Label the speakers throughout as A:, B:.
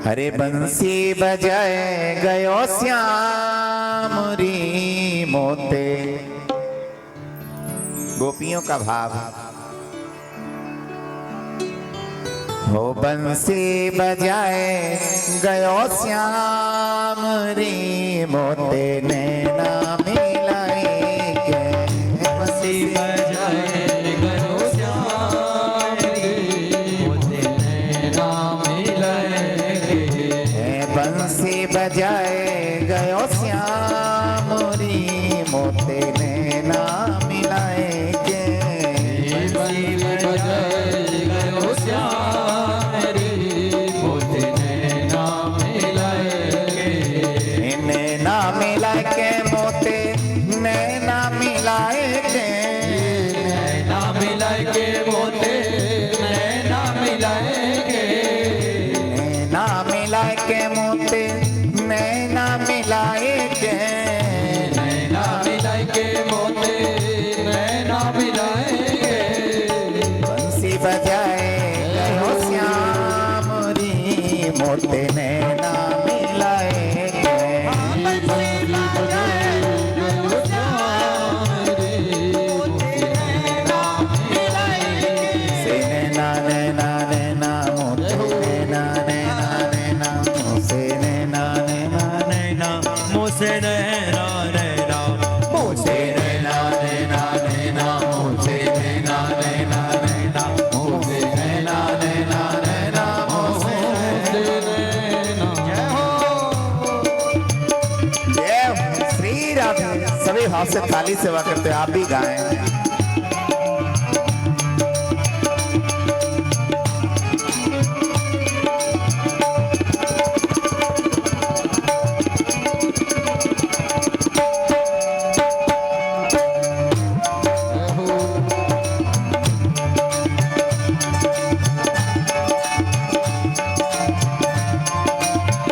A: हरे बंसी बजाए गयो श्याम री मोते। गोपियों का भाव। हो बंसी बजाए गयो श्याम री मोते, नैना मिलाई के।
B: बंसी बजाए गयो श्याम री मोते, नैना मिलाए के।
A: बंसी बजाए गयो श्याम री मोते, नैना मिलाए के।
B: बंसी बजाए गयो श्याम री मोते, नैना मिलाए के।
A: नैना मिलाए के मोते, नैना मिलाए के।
B: नैना मिलाए के मोते, नैना मिलाए के।
A: नैना मिलाए के मोते, नैना मिलाए के।
B: नैना मिलाए के मोते, नैना मिलाए के।
A: बंसी बजाए गयो श्याम री मोते, नैना मिलाए के। से नैना नैना नैना मोते, नैना नैना नैना मोसे, नैना नैना नैना
B: मोसे नैना नैना
A: मोसे, नैना नैना नैना मोसे, नैना नैना नैना मोसे, नैना नैना नैना मोसे। जय हो श्री राम। सभी भाव से ताली सेवा करते आप भी गाएं।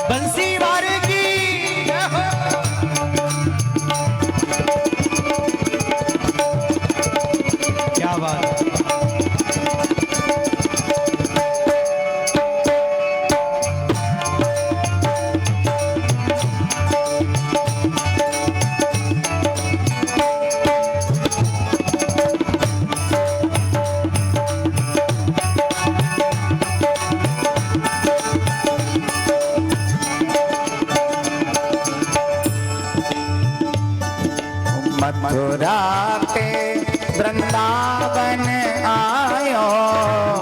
B: बंसी वारे की क्या बात।
A: मथुरा के वृंदावन आयो,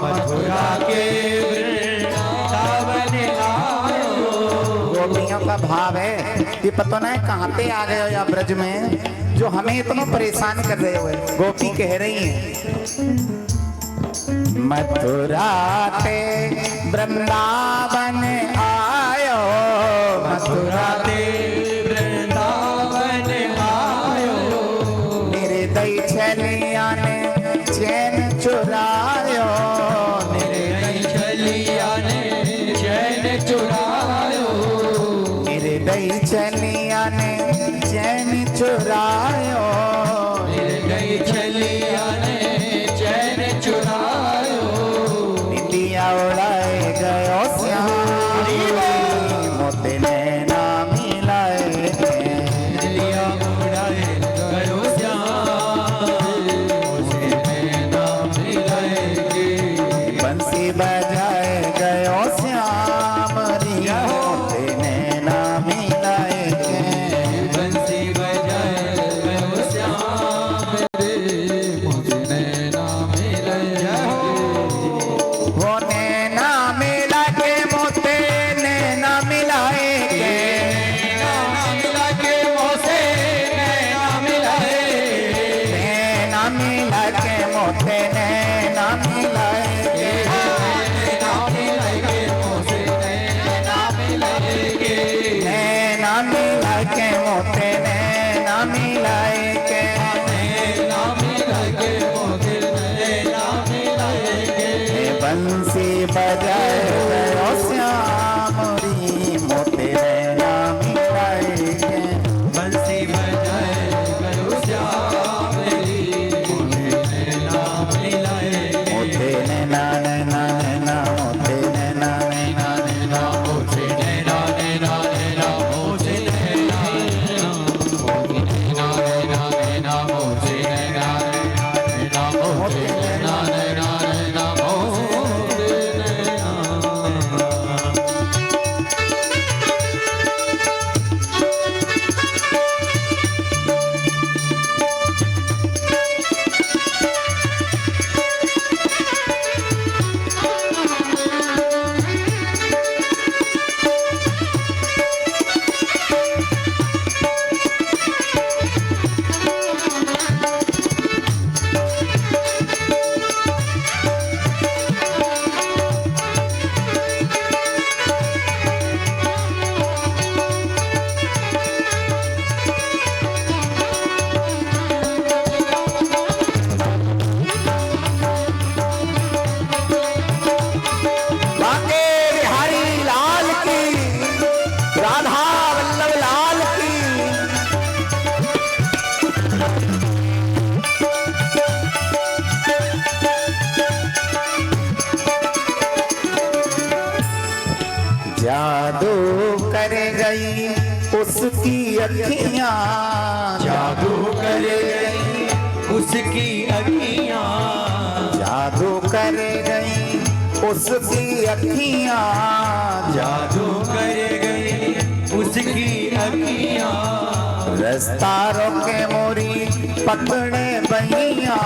B: मथुरा के वृंदावन आयो।
A: गोपियों का भाव है कि पता नहीं कहाँ पे आ गए हो या ब्रज में, जो हमें इतना परेशान कर रहे हो। गोपी कह रही हैं मथुरा के वृंदावन आयो,
B: मथुरा के वृंदावन आयो।
A: निर्दयी छलिया ने चैन चुरायो,
B: निर्दयी छलिया ने चैन चुरायो।
A: निर्दयी छलिया ने चैन चुरायो।
B: निर्दयी छलिया ने चैन चुरायो।
A: निंदिया उड़ाए गयो श्याम मोते, नैना मिलाए के।
B: दिया उड़ाए गयो श्याम मोते, नैना मिलाए के।
A: बंसी बजाए गयो श्याम री मोते, नैना मिलाए के।
B: बंसी बजाए गयो श्याम रे मोते, नैना मिलाए के।
A: वो नैना मिला के मोते, नैना मिलाए के।
B: नैना मिला के मोसे, नैना मिलाए।
A: नैना मिला के मोते, नैना मिलाए के।
B: नैना मिलाए के मोसे, नैना मिलाए के।
A: नैना मिला के मोते, नैना मिलाए के।
B: नैना मिलाए के मोसे, नैना मिलाए के।
A: बंसी बजाए गयो श्याम री मोते, नैना मिलाए के।
B: बंसी बजाए गयो श्याम री मोते, नैना मिलाए के।
A: मोते नैना नैना नैना मोते नैना नैना नैना मोते जादू कर गई उसकी अखियां,
B: जादू कर गई उसकी अखियां,
A: जादू कर गई उसकी अखियां,
B: जादू कर गई उसकी अखियां,
A: रास्ता रोके मोरी पकड़े बहिया,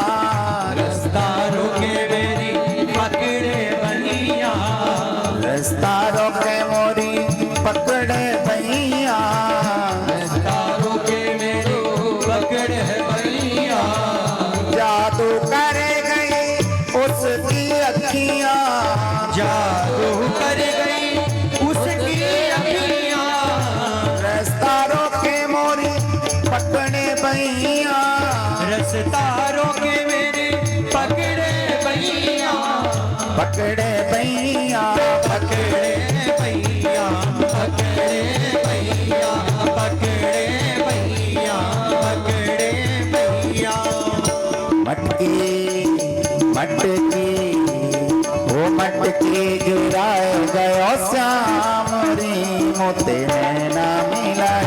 B: रास्ता रोके मेरी पकड़े बहिया,
A: रास्ता रोके मोरी पकड़े बहिया,
B: रास्ता रोके मेरी पकड़े बहिया,
A: जादू कर गई उसकी अखियां,
B: जादू कर गई उसकी अखियां,
A: रास्ता रोके मोरी पकड़े बहिया,
B: रास्ता रोके मेरी पकड़े बहिया,
A: पकड़े बहिया,
B: पकड़े भैया, पकड़े भैया, पकड़े भैया, पकड़े भैया,
A: मटकी मटकी वो मटकी गिराए गयो श्याम री मोते नैना मिलाए,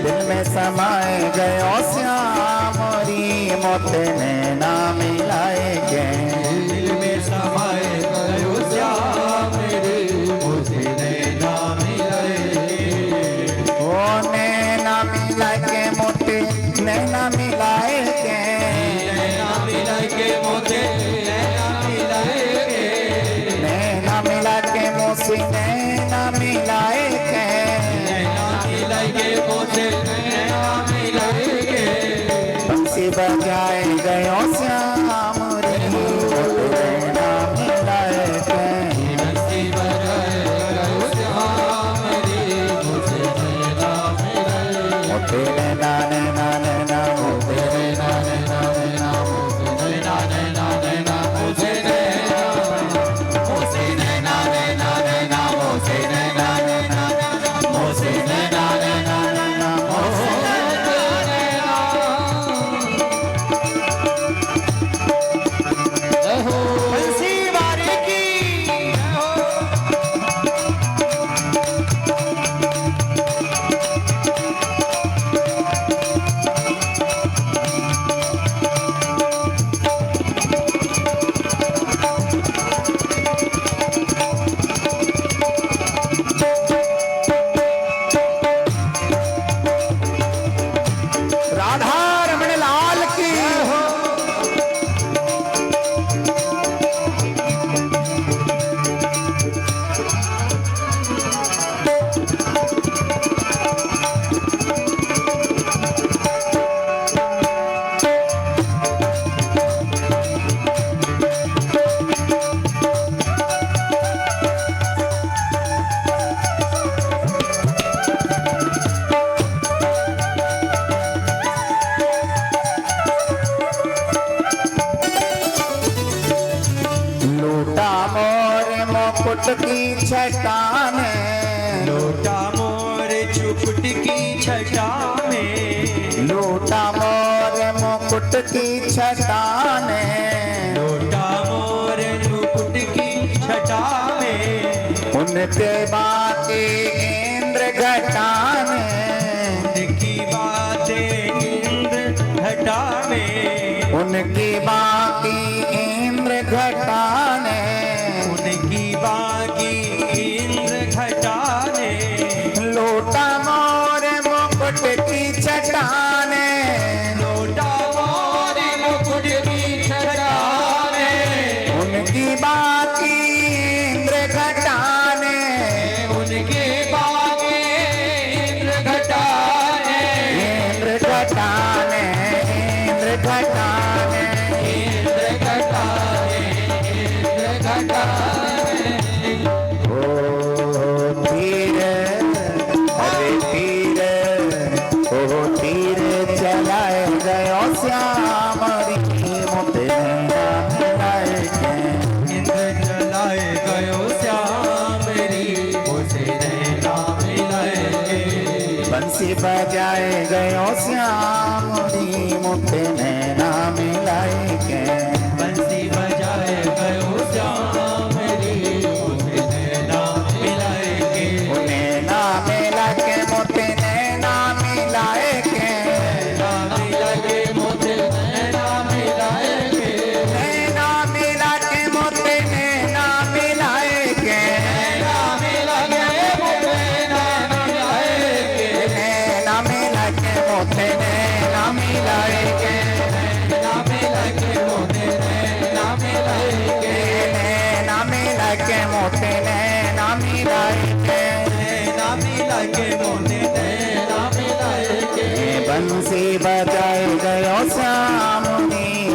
A: दिल में समाए गयो श्याम री मोते नैना मिलाए के,
B: दिल में समाए गयो श्याम रे, मुझे नैना मिलाए,
A: ओ नैना मिलाए के मोते नैना मिलाए के,
B: नैना मिलाए के मुझे नैना मिलाए के,
A: नैना मिला के मोसी नैना मिलाए के,
B: नैना मिलाए के मुझे नैना मिलाए के,
A: बंसी बजाए गयो श्याम रे मोते नैना मिलाए के,
B: बंसी बजाए गयो श्याम रे, मुझे नैना मिलाए,
A: मोते नैना नैना नैना मोते नैना नैना नैना
B: नैना नैना नैना मुझे नैना, मुझे नैना नैना नैना मुझे नैना नैना, मुझे नैना नैना नैना मुझे नैना नैना, बंसी वारे की हो।
A: राधा रमण लाल की लूटा मोर मुकुट की छटान,
B: लोटा मोर चुपट की छटा में,
A: लूटा मोर मुकुट की छटान,
B: लोटा मोर चुपट की छटा में,
A: उनके बाकी इंद्र घटान,
B: उनकी बातें इंद्र घटा में,
A: उनकी बाकी इंद्र घटान,
B: उनकी बाकी इंद्र घटा ने,
A: लूटा मोर मुकुट की छटान,
B: लोटा मोर मुकुट की छटा में,
A: उनकी बाकी इंद्र घटान,
B: उनके बाकी इंद्र घटा ने,
A: इंद्र घटान, इंद्र घटान,
B: इंद्र घटा ने, इंद्र घटा ने,
A: ओ तीर अरे तीर, ओ तीर चलाए गयो श्याम री मोते नैना मिलाए के,
B: इंद्र जलाए गयो श्याम रे, मुझे नैना मिलाए के,
A: बंसी बजाए गयो श्याम री मोते नैना मिलाए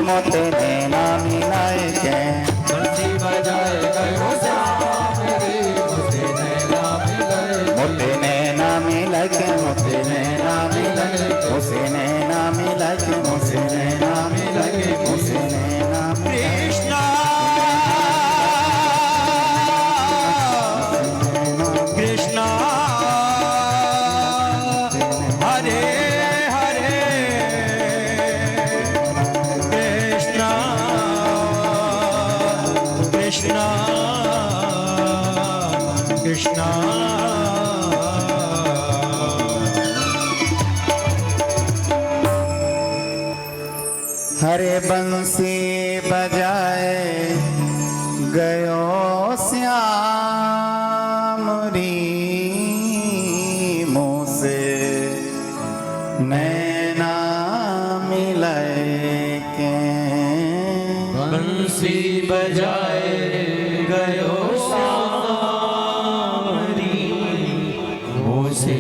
A: मोते नैना मिलाए के
B: बंसी बजाए गयो श्याम रे मोते नैना मिलाए
A: मोते नैना मिला के मोते नैना मिला मोसे नैना मिला के मोसे नैना मिला के मोसे नैना
B: कृष्णा कृष्णा हरे हरे कृष्णा कृष्णा कृष्णा
A: हरे बंसी बजाए गयो श्याम री मोसे नैना मिलाए के
B: बंसी बजाए गयो श्याम री मोसे